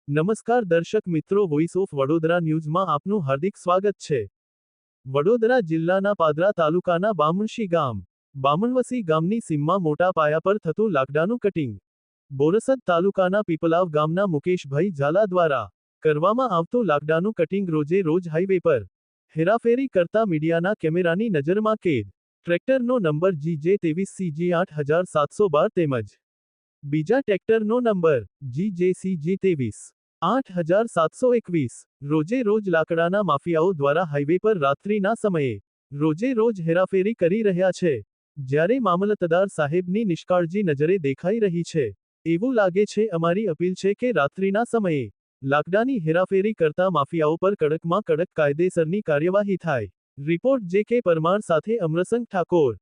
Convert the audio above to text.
નમસ્કાર દર્શક મિત્રો, વોઇસ ઓફ વડોદરા ન્યૂઝમાં આપનું હાર્દિક સ્વાગત છે। વડોદરા જિલ્લાના પાદરા તાલુકાના બામણશી ગામ, બામણવસી ગામની સીમમાં મોટા પાયા પર થતું લાકડાનું કટિંગ। બોરસદ તાલુકાના પીપલાવ ગામના મુકેશભાઈ ઝાલા દ્વારા કરવામાં આવતું લાકડાનું કટિંગ રોજે રોજ હાઈવે પર હેરાફેરી કરતા મીડિયાના કેમેરાની નજરમાં કેદ। ટ્રેક્ટરનો નંબર GJ23CG 8712 તેમજ બીજા ટ્રેક્ટરનો નંબર GJCG23 8721 રોજે રોજ લાકડાના માફિયાઓ દ્વારા હાઈવે પર રાત્રિના સમયે રોજે રોજ હેરાફેરી કરી રહ્યા છે, જ્યારે મામલતદાર સાહેબની નિષ્કાળજી નજરે દેખાઈ રહી છે। એવું લાગે છે, અમારી અપીલ છે કે રાત્રિના સમયે લાકડાની હેરાફેરી કરતા માફિયાઓ પર કડકમાં કડક કાયદેસરની કાર્યવાહી થાય। રિપોર્ટ JK પરમાર સાથે અમરસંગ ઠાકોર।